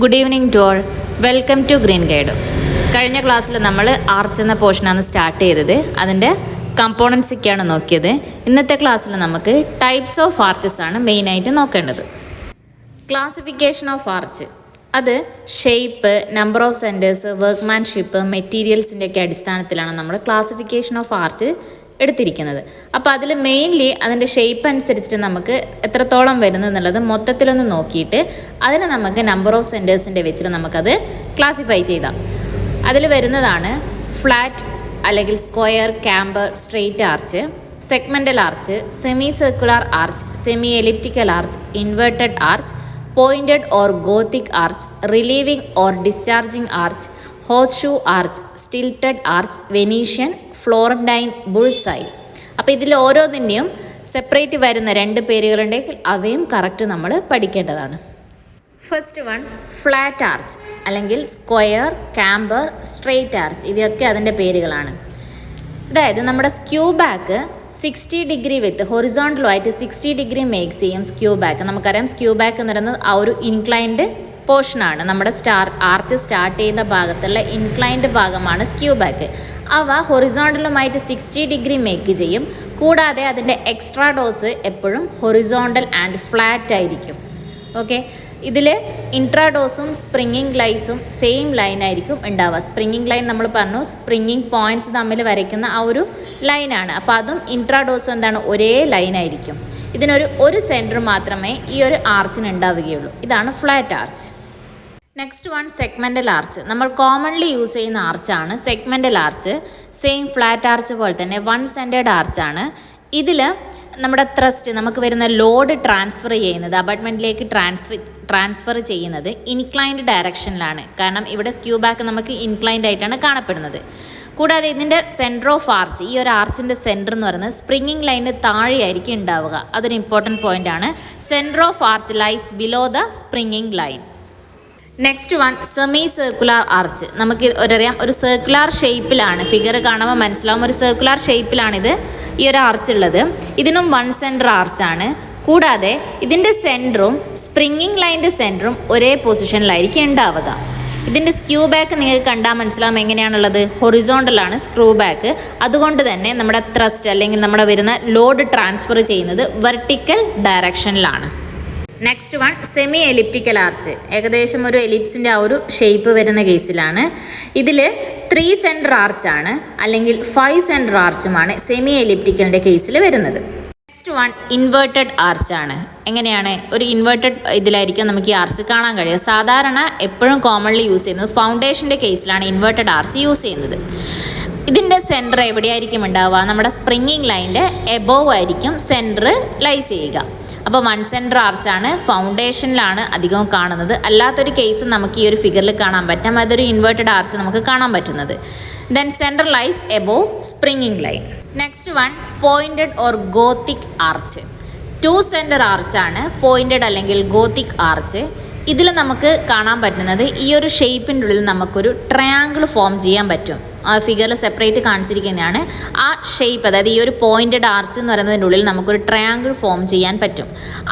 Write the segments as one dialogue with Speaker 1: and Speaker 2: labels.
Speaker 1: Good evening to all. Welcome to green guide. കഴിഞ്ഞ ക്ലാസ്സിൽ നമ്മൾ ആർച്ച് എന്ന പോർഷനാണ് സ്റ്റാർട്ട് ചെയ്തത്. അതിൻ്റെ കമ്പോണൻസ് ഒക്കെയാണ് നോക്കിയത്. ഇന്നത്തെ ക്ലാസ്സിൽ നമുക്ക് ടൈപ്സ് ഓഫ് ആർച്ചസ് ആണ് മെയിനായിട്ട് നോക്കേണ്ടത്. ക്ലാസിഫിക്കേഷൻ ഓഫ് ആർച്ച്, അത് shape, number of centres, workmanship, മെറ്റീരിയൽസിൻ്റെ ഒക്കെ അടിസ്ഥാനത്തിലാണ് നമ്മൾ ക്ലാസിഫിക്കേഷൻ ഓഫ് ആർച്ച് എടുത്തിരിക്കുന്നത്. അപ്പോൾ അതിൽ മെയിൻലി അതിൻ്റെ ഷേപ്പ് അനുസരിച്ചിട്ട് നമുക്ക് എത്രത്തോളം വരുന്നു എന്നുള്ളത് മൊത്തത്തിലൊന്ന് നോക്കിയിട്ട് അതിന് നമുക്ക് നമ്പർ ഓഫ് സെൻറ്റേഴ്സിൻ്റെ വെച്ചിട്ട് നമുക്കത് ക്ലാസിഫൈ ചെയ്താം. അതിൽ വരുന്നതാണ് ഫ്ലാറ്റ് അല്ലെങ്കിൽ square, camber, straight arch, segmental arch, semi circular arch, semi elliptical arch, inverted arch, pointed or Gothic arch, relieving or discharging arch, horse shoe arch, stilted arch, Venetian, ഫ്ലോറൻറ്റൈൻ, bull's eye. അപ്പോൾ ഇതിൽ ഓരോന്നിൻ്റെയും separate വരുന്ന രണ്ട് പേരുകളുണ്ടെങ്കിൽ അവയും correct നമ്മൾ പഠിക്കേണ്ടതാണ്. First one flat arch അല്ലെങ്കിൽ square, camber, straight arch, ഇവയൊക്കെ അതിൻ്റെ പേരുകളാണ്. അതായത് നമ്മുടെ സ്ക്യൂ ബാക്ക് 60 ഡിഗ്രി വിത്ത് ഹൊറിസോണ്ടലുമായിട്ട് 60 ഡിഗ്രി മേക്ക് ചെയ്യും സ്ക്യൂ ബാക്ക്. നമുക്കറിയാം സ്ക്യൂ ബാക്ക് എന്ന് പറയുന്നത് ആ ഒരു ഇൻക്ലൈൻഡ് പോർഷനാണ്. നമ്മുടെ ആർച്ച് സ്റ്റാർട്ട് ചെയ്യുന്ന ഭാഗത്തുള്ള ഇൻക്ലൈൻഡ് ഭാഗമാണ് സ്ക്യൂ ബാക്ക്. അവ ഹൊറിസോണ്ടലുമായിട്ട് 60 ഡിഗ്രി മേക്ക് ചെയ്യും. കൂടാതെ അതിൻ്റെ എക്സ്ട്രാ ഡോസ് എപ്പോഴും ഹൊറിസോണ്ടൽ ആൻഡ് ഫ്ലാറ്റ് ആയിരിക്കും. ഓക്കെ, ഇതിൽ ഇൻട്രാഡോസും സ്പ്രിങ്ങിങ് ലൈൻസും സെയിം ലൈനായിരിക്കും ഉണ്ടാവുക. സ്പ്രിങ്ങിങ് ലൈൻ നമ്മൾ പറഞ്ഞു, സ്പ്രിങ്ങിങ് പോയിൻറ്റ്സ് തമ്മിൽ വരയ്ക്കുന്ന ആ ഒരു ലൈനാണ്. അപ്പോൾ അതും ഇൻട്രാഡോസും എന്താണ്, ഒരേ ലൈനായിരിക്കും. ഇതിനൊരു സെൻറ്റർ മാത്രമേ ഈ ഒരു ആർച്ചിന് ഉണ്ടാവുകയുള്ളൂ. ഇതാണ് flat arch. Next one segmental arch. നമ്മൾ കോമൺലി യൂസ് ചെയ്യുന്ന ആർച്ചാണ് segmental arch. Same flat arch പോലെ തന്നെ വൺ സെൻറ്റേഡ് ആർച്ചാണ്. ഇതിൽ നമ്മുടെ ത്രസ്റ്റ്, നമുക്ക് വരുന്ന ലോഡ് ട്രാൻസ്ഫർ ചെയ്യുന്നത്, അബട്ട്മെൻറ്റിലേക്ക് ട്രാൻസ്ഫർ ചെയ്യുന്നത് ഇൻക്ലൈൻഡ് ഡയറക്ഷനിലാണ്. കാരണം ഇവിടെ സ്ക്യൂ ബാക്ക് നമുക്ക് ഇൻക്ലൈൻഡ് ആയിട്ടാണ് കാണപ്പെടുന്നത്. കൂടാതെ ഇതിൻ്റെ സെൻറ്റർ ഓഫ് ആർച്ച്, ഈ ഒരു ആർച്ചിൻ്റെ സെൻറ്റർ എന്ന് പറയുന്നത് സ്പ്രിങ്ങിങ് ലൈനിന് താഴെയായിരിക്കും ഉണ്ടാവുക. അതൊരു ഇമ്പോർട്ടൻറ്റ് പോയിൻ്റ് ആണ്. Centre of arch lies below the springing line. Next one semi circular arch. നമുക്ക് ഒരറിയാം, ഒരു സർക്കുലർ ഷേപ്പിലാണ്, ഫിഗർ കാണുമ്പോൾ മനസ്സിലാവും, ഒരു സർക്കുലർ ഷേപ്പിലാണിത് ഈ ഒരു ആർച്ച് ഉള്ളത്. ഇതിനും വൺ സെൻറ്റർ ആർച്ചാണ്. കൂടാതെ ഇതിൻ്റെ സെൻറ്ററും സ്പ്രിങ്ങിങ് ലൈൻ്റെ സെൻറ്ററും ഒരേ പൊസിഷനിലായിരിക്കും ഉണ്ടാവുക. ഇതിൻ്റെ സ്ക്യൂ ബാക്ക് നിങ്ങൾക്ക് കണ്ടാൽ മനസ്സിലാവും എങ്ങനെയാണുള്ളത്, ഹൊറിസോണ്ടലാണ് സ്ക്രൂ ബാക്ക്. അതുകൊണ്ട് തന്നെ നമ്മുടെ ത്രസ്റ്റ് അല്ലെങ്കിൽ നമ്മുടെ വരുന്ന ലോഡ് ട്രാൻസ്ഫർ ചെയ്യുന്നത് വെർട്ടിക്കൽ ഡയറക്ഷനിലാണ്. Next one semi elliptical arch. ഏകദേശം ഒരു എലിപ്സിൻ്റെ ആ ഒരു ഷേപ്പ് വരുന്ന കേസിലാണ്. ഇതിൽ 3 സെൻറ്റർ ആർച്ചാണ് അല്ലെങ്കിൽ 5 സെൻറ്റർ ആർച്ചുമാണ് സെമി എലിപ്റ്റിക്കലിൻ്റെ കേസിൽ വരുന്നത്. നെക്സ്റ്റ് വൺ ഇൻവേർട്ടഡ് ആർച്ചാണ്. എങ്ങനെയാണ്, ഒരു ഇൻവേർട്ടഡ് ഇതിലായിരിക്കും നമുക്ക് ഈ ആർച്ച് കാണാൻ കഴിയുക. സാധാരണ എപ്പോഴും കോമൺലി യൂസ് ചെയ്യുന്നത് ഫൗണ്ടേഷൻ്റെ കേസിലാണ് ഇൻവേർട്ടഡ് ആർച്ച് യൂസ് ചെയ്യുന്നത്. ഇതിൻ്റെ സെൻറ്റർ എവിടെയായിരിക്കും ഉണ്ടാവുക, നമ്മുടെ സ്പ്രിങ്ങിങ് ലൈൻ്റെ എബോവ് ആയിരിക്കും സെൻറ്റർ ലൈസ് ചെയ്യുക. അപ്പോൾ വൺ സെൻറ്റർ ആർച്ചാണ്, ഫൗണ്ടേഷനിലാണ് അധികവും കാണുന്നത്. അല്ലാത്തൊരു കേസ് നമുക്ക് ഈ ഒരു ഫിഗറിൽ കാണാൻ പറ്റും, അതൊരു ഇൻവേർട്ടഡ് ആർച്ച് നമുക്ക് കാണാൻ പറ്റുന്നത്. Then centre lies above springing line. Next one pointed or Gothic arch. 2 centre ആർച്ചാണ് പോയിൻറ്റഡ് അല്ലെങ്കിൽ ഗോത്തിക് ആർച്ച്. ഇതിൽ നമുക്ക് കാണാൻ പറ്റുന്നത് ഈ ഒരു ഷേപ്പിൻ്റെ ഉള്ളിൽ നമുക്കൊരു ട്രയാങ്കിൾ ഫോം ചെയ്യാൻ പറ്റും. ആ ഫിഗറിൽ സെപ്പറേറ്റ് കാണിച്ചിരിക്കുന്നതാണ് ആ ഷേപ്പ്. അതായത് ഈ ഒരു പോയിൻറ്റഡ് ആർച്ച് എന്ന് പറയുന്നതിൻ്റെ ഉള്ളിൽ നമുക്കൊരു ട്രയാങ്കിൾ ഫോം ചെയ്യാൻ പറ്റും.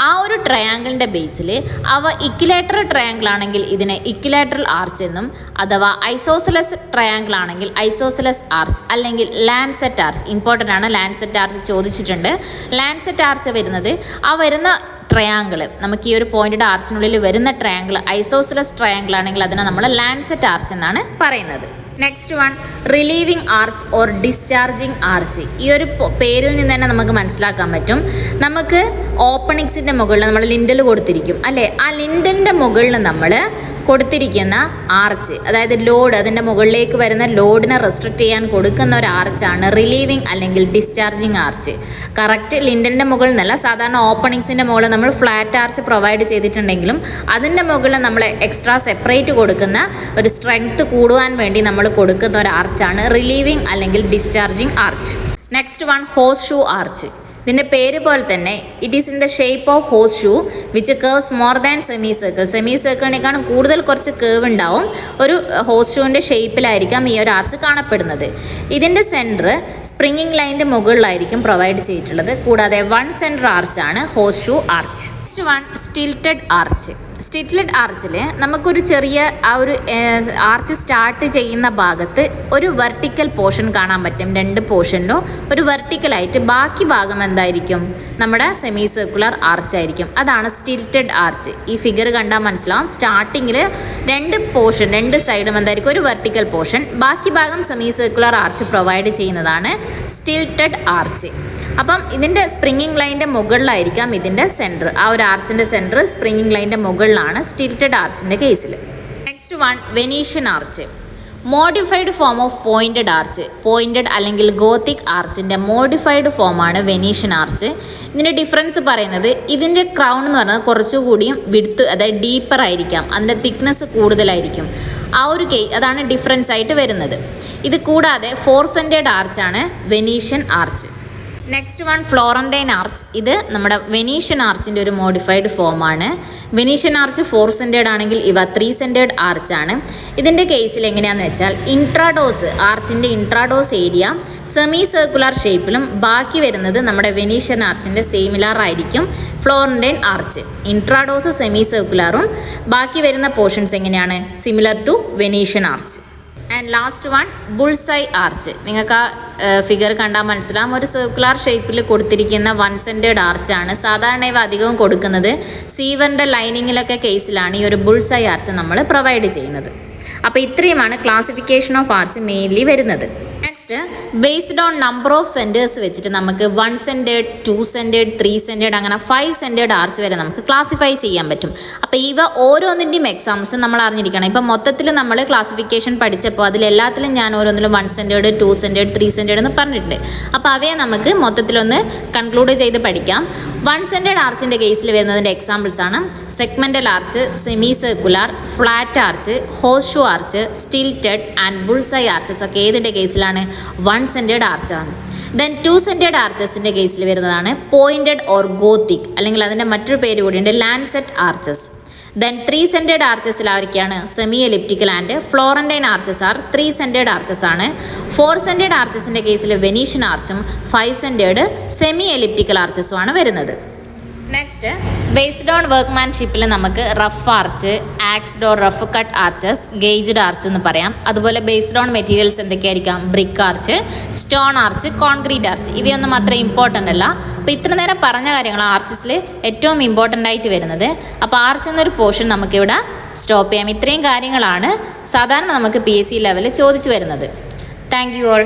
Speaker 1: ആ ഒരു ട്രയാങ്കിളിൻ്റെ ബേസിൽ അവ ഇക്വിലേറ്ററൽ ട്രയാങ്കിൾ ആണെങ്കിൽ ഇതിനെ ഇക്വിലേറ്ററൽ ആർച്ച് എന്നും, അഥവാ ഐസോസെലസ് ട്രയാങ്കിൾ ആണെങ്കിൽ ഐസോസെലസ് ആർച്ച് അല്ലെങ്കിൽ ലാൻസെറ്റ് ആർച്ച്. ഇമ്പോർട്ടൻ്റ് ആണ്, ലാൻസെറ്റ് ആർച്ച് ചോദിച്ചിട്ടുണ്ട്. ലാൻസെറ്റ് ആർച്ച് വരുന്നത് ആ വരുന്ന ട്രയാങ്കിൾ, നമുക്ക് ഈ ഒരു പോയിൻറ്റഡ് ആർച്ചിനുള്ളിൽ വരുന്ന ട്രയാങ്കിൾ ഐസോസെലസ് ട്രയാങ്കിൾ ആണെങ്കിൽ അതിനെ നമ്മൾ ലാൻസെറ്റ് ആർച്ച് എന്നാണ് പറയുന്നത്. Next one relieving arch or discharging arch. ഈ ഒരു പേരിൽ നിന്ന് തന്നെ നമുക്ക് മനസ്സിലാക്കാൻ പറ്റും, നമുക്ക് ഓപ്പണിങ്സിൻ്റെ മുകളിൽ നമ്മൾ ലിൻഡൽ കൊടുത്തിരിക്കും അല്ലേ, ആ ലിൻഡലിൻ്റെ മുകളിൽ നമ്മൾ കൊടുത്തിരിക്കുന്ന ആർച്ച്, അതായത് ലോഡ്, അതിൻ്റെ മുകളിലേക്ക് വരുന്ന ലോഡിനെ റെസ്ട്രിക്റ്റ് ചെയ്യാൻ കൊടുക്കുന്ന ഒരു ആർച്ചാണ് റിലീവിംഗ് അല്ലെങ്കിൽ ഡിസ്ചാർജിങ് ആർച്ച്. കറക്റ്റ് ലിൻഡലിൻ്റെ മുകളിൽ നിന്നല്ല, സാധാരണ ഓപ്പണിങ്സിൻ്റെ മുകളിൽ നമ്മൾ ഫ്ലാറ്റ് ആർച്ച് പ്രൊവൈഡ് ചെയ്തിട്ടുണ്ടെങ്കിലും അതിൻ്റെ മുകളിൽ നമ്മൾ എക്സ്ട്രാ സെപ്പറേറ്റ് കൊടുക്കുന്ന ഒരു സ്ട്രെങ്ത് കൂടുവാൻ വേണ്ടി നമ്മൾ കൊടുക്കുന്ന ഒരു ആർച്ചാണ് റിലീവിംഗ് അല്ലെങ്കിൽ discharging arch. Next one horseshoe arch. ഇതിൻ്റെ പേര് പോലെ തന്നെ it is in the shape of horseshoe which curves more than semicircle. സെമി സർക്കിളിനേക്കാളും കൂടുതൽ കുറച്ച് കേർവ് ഉണ്ടാവും. ഒരു ഹോഴ്സ് ഷൂവിൻ്റെ ഷേപ്പിലായിരിക്കാം ഈ ഒരു ആർച്ച് കാണപ്പെടുന്നത്. ഇതിൻ്റെ സെൻറ്റർ സ്പ്രിങ്ങിങ് ലൈൻ്റെ മുകളിലായിരിക്കും പ്രൊവൈഡ് ചെയ്തിട്ടുള്ളത്. കൂടാതെ 1 സെൻറ്റർ ആർച്ചാണ് horseshoe arch. Next one stilted arch. Stilted ആർച്ചിൽ നമുക്കൊരു ചെറിയ ആർച്ച് സ്റ്റാർട്ട് ചെയ്യുന്ന ഭാഗത്ത് ഒരു വെർട്ടിക്കൽ പോർഷൻ കാണാൻ പറ്റും. 2 പോർഷനിലും ഒരു വെർട്ടിക്കലായിട്ട് ബാക്കി ഭാഗം എന്തായിരിക്കും? നമ്മുടെ സെമി സർക്കുലർ ആർച്ച് ആയിരിക്കും. അതാണ് സ്റ്റിൽറ്റഡ് ആർച്ച്. ഈ ഫിഗർ കണ്ടാൽ മനസ്സിലാവും. സ്റ്റാർട്ടിങ്ങിൽ 2 സൈഡും എന്തായിരിക്കും? ഒരു വെർട്ടിക്കൽ പോർഷൻ, ബാക്കി ഭാഗം സെമി സർക്കുലർ ആർച്ച് പ്രൊവൈഡ് ചെയ്യുന്നതാണ് സ്റ്റിൽറ്റഡ് ആർച്ച്. അപ്പം ഇതിൻ്റെ സ്പ്രിങ്ങിങ് ലൈൻ്റെ മുകളിലായിരിക്കാം ഇതിൻ്റെ സെൻറ്റർ. ആ ഒരു ആർച്ചിൻ്റെ സെൻറ്റർ സ്പ്രിങ്ങിങ് ലൈൻ്റെ മുകളിലാണ് സ്റ്റിൽറ്റഡ് ആർച്ചിൻ്റെ കേസിൽ. Next one, Venetian arch. Modified form of pointed arch. Pointed അല്ലെങ്കിൽ ഗോത്തിക് ആർച്ചിൻ്റെ മോഡിഫൈഡ് ഫോമാണ് വെനീഷ്യൻ ആർച്ച്. ഇതിൻ്റെ ഡിഫറൻസ് പറയുന്നത് ഇതിൻ്റെ ക്രൗൺ എന്ന് പറയുന്നത് കുറച്ചുകൂടിയും വിഡ്ത്ത്, അതായത് ഡീപ്പർ ആയിരിക്കാം, അതിൻ്റെ തിക്നെസ് കൂടുതലായിരിക്കും. ആ ഒരു അതാണ് ഡിഫറൻസ് ആയിട്ട് വരുന്നത്. ഇത് കൂടാതെ 4 സെൻറ്റേഡ് ആർച്ചാണ് Venetian arch. Next one, Florentine arch. ഇത് നമ്മുടെ വെനീഷ്യൻ ആർച്ചിൻ്റെ ഒരു മോഡിഫൈഡ് ഫോമാണ്. വെനീഷ്യൻ ആർച്ച് 4 സെൻറ്റേഡ് ആണെങ്കിൽ ഇവ 3 സെൻറ്റേഡ് ആർച്ചാണ്. ഇതിൻ്റെ കേസിൽ എങ്ങനെയാണെന്ന് വെച്ചാൽ ആർച്ചിൻ്റെ ഇൻട്രാഡോസ് ഏരിയ സെമി സർക്കുലർ ഷേപ്പിലും ബാക്കി വരുന്നത് നമ്മുടെ വെനീഷ്യൻ ആർച്ചിൻ്റെ സിമിലർ ആയിരിക്കും ഫ്ലോറൻറ്റൈൻ ആർച്ച്. ഇൻട്രാഡോസ് സെമി സർക്കുലറും ബാക്കി വരുന്ന പോർഷൻസ് എങ്ങനെയാണ്? Similar to Venetian arch. And last one, bullseye arch. നിങ്ങൾക്ക് ആ ഫിഗർ കണ്ടാൽ മനസ്സിലാവും. ഒരു സർക്കുലർ ഷേപ്പിൽ കൊടുത്തിരിക്കുന്ന 1 സെൻറ്റേഡ് ആർച്ചാണ്. സാധാരണ ഇവ അധികവും കൊടുക്കുന്നത് സീവറിൻ്റെ ലൈനിങ്ങിലൊക്കെ കേസിലാണ് ഈ ഒരു ബുൾസൈ ആർച്ച് നമ്മൾ പ്രൊവൈഡ് ചെയ്യുന്നത്. അപ്പോൾ ഇത്രയുമാണ് ക്ലാസിഫിക്കേഷൻ ഓഫ് ആർച്ച് മെയിൻലി വരുന്നത്. Next, based on number of centres വെച്ചിട്ട് നമുക്ക് 1 സെൻറ്റേഡ്, 2 സെൻറ്റേഡ്, 3 സെൻറ്റേഡ് അങ്ങനെ 5 സെൻറ്റേഡ് ആർച്ച് വരെ നമുക്ക് ക്ലാസിഫൈ ചെയ്യാൻ പറ്റും. അപ്പോൾ ഇവ ഓരോന്നിൻ്റെയും എക്സാംസ് നമ്മൾ അറിഞ്ഞിരിക്കണം. ഇപ്പം മൊത്തത്തിൽ നമ്മൾ ക്ലാസിഫിക്കേഷൻ പഠിച്ചപ്പോൾ അതിലെല്ലാത്തിലും ഞാൻ ഓരോന്നിലും 1 സെൻറ്റേഡ്, 2 സെൻറ്റേഡ്, 3 സെൻറ്റേഡ് എന്ന് പറഞ്ഞിട്ടുണ്ട്. അപ്പോൾ അവയെ നമുക്ക് മൊത്തത്തിലൊന്ന് കൺക്ലൂഡ് ചെയ്ത് പഠിക്കാം. 1 സെൻറ്റേഡ് ആർച്ചിൻ്റെ കേസിൽ വരുന്നതിൻ്റെ എക്സാമ്പിൾസ് ആണ് segmental arch, semi circular, flat arch, horse shoe arch, stilted and bull's eye arches ഒക്കെ ഏതിൻ്റെ കേസിലാണ്? 1 സെൻറ്റേഡ് ആർച്ചാണ്. ദെൻ 2 സെൻറ്റേഡ് ആർച്ചസിൻ്റെ കേസിൽ വരുന്നതാണ് പോയിൻറ്റഡ് ഓർ ഗോത്തിക്, അല്ലെങ്കിൽ അതിൻ്റെ മറ്റൊരു പേര് കൂടിയുണ്ട് ലാൻസെറ്റ് ആർച്ചസ്. ദെൻ 3 സെൻറ്റേഡ് ആർച്ചസിൽ ആരൊക്കെയാണ്? Semi elliptical and Florentine arches 3 centred arches ആണ്. 4 സെൻറ്റേഡ് ആർച്ചസിൻ്റെ കേസിൽ വെനീഷ്യൻ ആർച്ചും 5 സെൻറ്റേഡ് സെമി എലിപ്റ്റിക്കൽ ആർച്ചസും ആണ് വരുന്നത്. നെക്സ്റ്റ്, ബേസ്ഡ് ഓൺ വർക്ക്മാൻഷിപ്പിൽ നമുക്ക് rough arch, axed or rough cut arches, gauged arch എന്ന് പറയാം. അതുപോലെ ബേസ്ഡ് ഓൺ മെറ്റീരിയൽസ് എന്തൊക്കെയായിരിക്കാം? Brick arch, stone arch, concrete arch. ഇവയൊന്നും അത്ര ഇമ്പോർട്ടൻ്റ് അല്ല. അപ്പോൾ ഇത്ര നേരം പറഞ്ഞ കാര്യങ്ങൾ ആർച്ചസിൽ ഏറ്റവും ഇമ്പോർട്ടൻ്റ് ആയിട്ട് വരുന്നത്. അപ്പോൾ ആർച്ച് എന്നൊരു പോർഷൻ നമുക്കിവിടെ സ്റ്റോപ്പ് ചെയ്യാം. ഇത്രയും കാര്യങ്ങളാണ് സാധാരണ നമുക്ക് PSC ലെവലിൽ ചോദിച്ചു വരുന്നത്. Thank you all.